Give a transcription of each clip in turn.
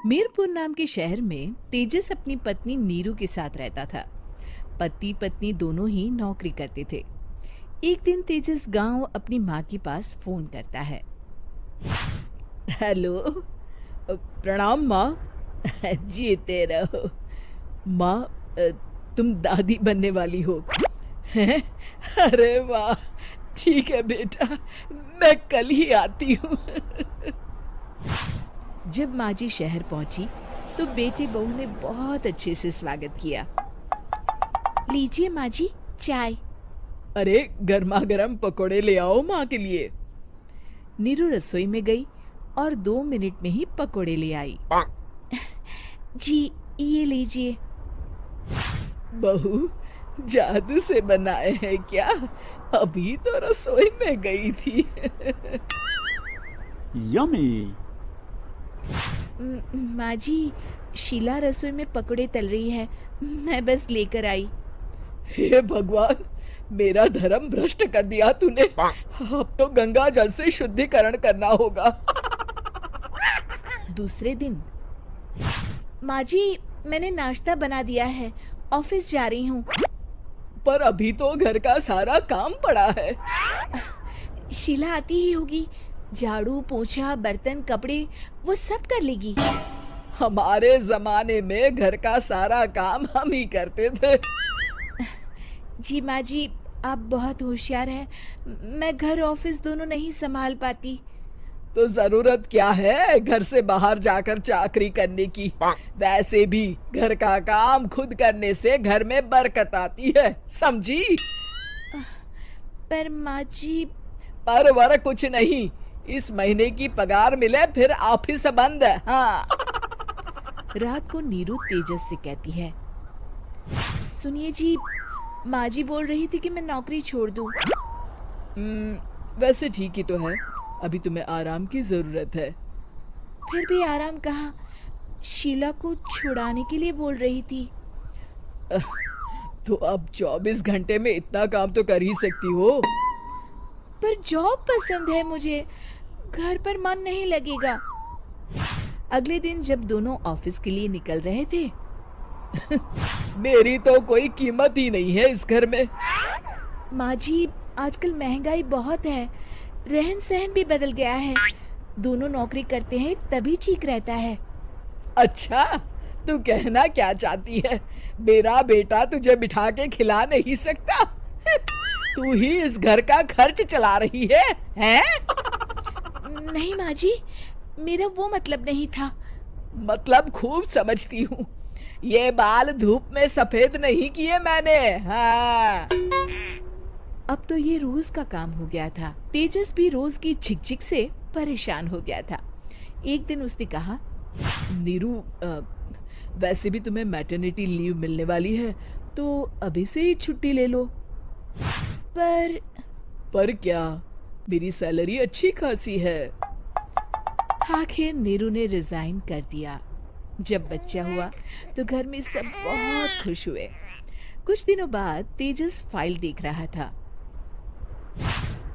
मीरपुर नाम के शहर में तेजस अपनी पत्नी नीरू के साथ रहता था। पति पत्नी दोनों ही नौकरी करते थे। एक दिन तेजस गांव अपनी माँ के पास फोन करता है। हेलो। प्रणाम माँ। जीते रहो माँ। तुम दादी बनने वाली हो हैं? अरे वाह, ठीक है बेटा, मैं कल ही आती हूँ। जब माँ जी शहर पहुंची तो बेटे बहू ने बहुत अच्छे से स्वागत किया। लीजिए माँ जी, चाय। अरे गर्मा गर्म पकोड़े ले आओ माँ के लिए। नीरू रसोई में गई और 2 मिनट में ही पकोड़े ले आई। जी ये लीजिए। बहू, जादू से बनाए हैं क्या? अभी तो रसोई में गई थी। यमी। माँ जी, शीला रसोई में पकोड़े तल रही है, मैं बस लेकर आई। हे भगवान, मेरा धर्म भ्रष्ट कर दिया तूने। अब तो गंगा जल से शुद्धिकरण करना होगा। दूसरे दिन, माँ जी मैंने नाश्ता बना दिया है, ऑफिस जा रही हूँ। पर अभी तो घर का सारा काम पड़ा है। शीला आती ही होगी, झाड़ू पोछा बर्तन कपड़े वो सब कर लेगी। हमारे जमाने में घर का सारा काम हम ही करते थे। जी माँ जी, आप बहुत होशियार हैं, मैं घर ऑफिस दोनों नहीं संभाल पाती। तो जरूरत क्या है घर से बाहर जाकर चाकरी करने की? वैसे भी घर का काम खुद करने से घर में बरकत आती है, समझी? पर माँ जी। पर वर कुछ नहीं, इस महीने की पगार मिले फिर ऑफिस बंद। हाँ। रात को नीरू तेजस से कहती है, सुनिए जी, माँ जी बोल रही थी कि मैं नौकरी छोड़ दूं। वैसे ठीक ही तो है, अभी तुम्हें आराम की जरूरत है। फिर भी आराम कहाँ, शीला को छुड़ाने के लिए बोल रही थी। तो अब 24 घंटे में इतना काम तो कर ही सकती हो। पर जॉब पसंद है मुझे, घर पर मन नहीं लगेगा। अगले दिन जब दोनों ऑफिस के लिए निकल रहे थे, मेरी तो कोई कीमत ही नहीं है इस घर में। माँ जी, आजकल महंगाई बहुत है, रहन सहन भी बदल गया है, दोनों नौकरी करते हैं तभी ठीक रहता है। अच्छा, तू कहना क्या चाहती है? मेरा बेटा तुझे बिठा के खिला नहीं सकता? तू ही इस घर का खर्च चला रही है, हैं? नहीं माँ जी, मेरा वो मतलब नहीं था। मतलब खूब समझती हूँ, ये बाल धूप में सफेद नहीं किए मैंने। हाँ। अब तो ये रोज का काम हो गया था। तेजस भी रोज की झिकझिक से परेशान हो गया था। एक दिन उसने कहा, नीरू, वैसे भी तुम्हें मैटरनिटी लीव मिलने वाली है, तो अभी से ही छुट्टी ले लो। पर क्या, मेरी सैलरी अच्छी खासी है। आखिर नीरू ने रिजाइन कर दिया। जब बच्चा हुआ तो घर में सब बहुत खुश हुए। कुछ दिनों बाद तेजस फाइल देख रहा था।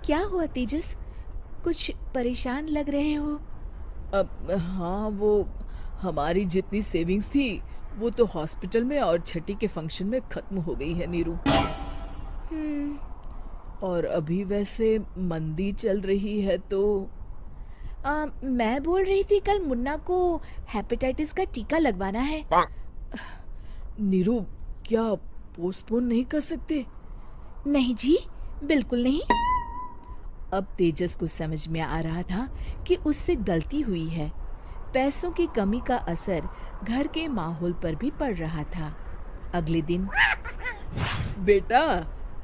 क्या हुआ तेजस, कुछ परेशान लग रहे हो? हाँ, वो हमारी जितनी सेविंग्स थी वो तो हॉस्पिटल में और छठी के फंक्शन में खत्म हो गई है नीरू। और अभी वैसे मंदी चल रही है तो मैं बोल रही थी कल मुन्ना को हेपेटाइटिस का टीका लगवाना है। नीरू, क्या पोस्टपोन नहीं कर सकते? नहीं जी, बिल्कुल नहीं। अब तेजस को समझ में आ रहा था कि उससे गलती हुई है। पैसों की कमी का असर घर के माहौल पर भी पड़ रहा था। अगले दिन, बेटा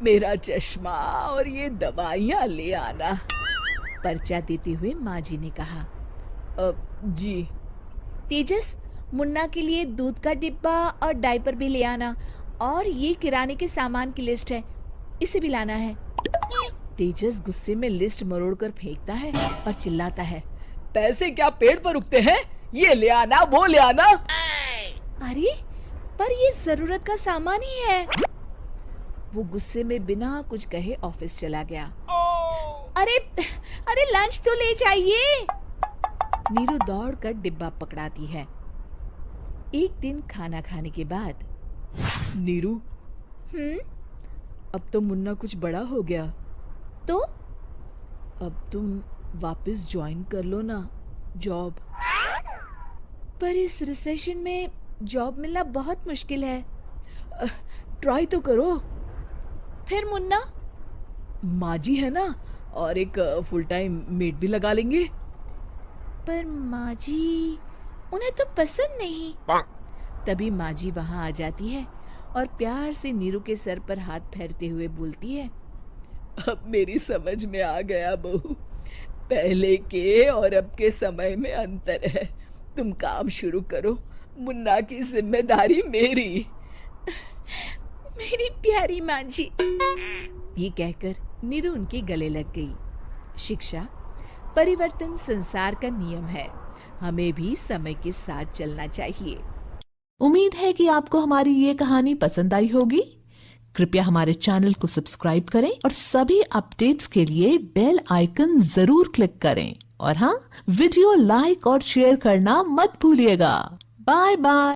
मेरा चश्मा और ये दवाइयाँ ले आना, पर्चा देते हुए माँ जी ने कहा। जी। तेजस, मुन्ना के लिए दूध का डिब्बा और डायपर भी ले आना, और ये किराने के सामान की लिस्ट है, इसे भी लाना है। तेजस गुस्से में लिस्ट मरोड़कर फेंकता है और चिल्लाता है, पैसे क्या पेड़ पर उगते हैं? ये ले आना, वो ले आना। अरे पर ये जरूरत का सामान ही है। वो गुस्से में बिना कुछ कहे ऑफिस चला गया। अरे अरे लंच तो ले जाइए। नीरू दौड़कर डिब्बा पकड़ाती है। एक दिन खाना खाने के बाद, नीरू, अब तो मुन्ना कुछ बड़ा हो गया, तो अब तुम वापस ज्वाइन कर लो ना जॉब। पर इस रिसेशन में जॉब मिलना बहुत मुश्किल है। ट्राई तो करो। फिर मुन्ना, माँ जी है ना, और एक फुल टाइम मेड भी लगा लेंगे। पर माँ जी, उन्हें तो पसंद नहीं। तभी माँ जी वहां आ जाती है और प्यार से नीरू के सर पर हाथ फेरते हुए बोलती है, अब मेरी समझ में आ गया बहू, पहले के और अब के समय में अंतर है। तुम काम शुरू करो, मुन्ना की जिम्मेदारी मेरी। मेरी प्यारी माँ जी, ये कहकर नीरू उनके गले लग गई। शिक्षा, परिवर्तन संसार का नियम है, हमें भी समय के साथ चलना चाहिए। उम्मीद है कि आपको हमारी ये कहानी पसंद आई होगी। कृपया हमारे चैनल को सब्सक्राइब करें और सभी अपडेट्स के लिए बेल आइकन जरूर क्लिक करें। और हाँ, वीडियो लाइक और शेयर करना मत भूलिएगा। Bye bye.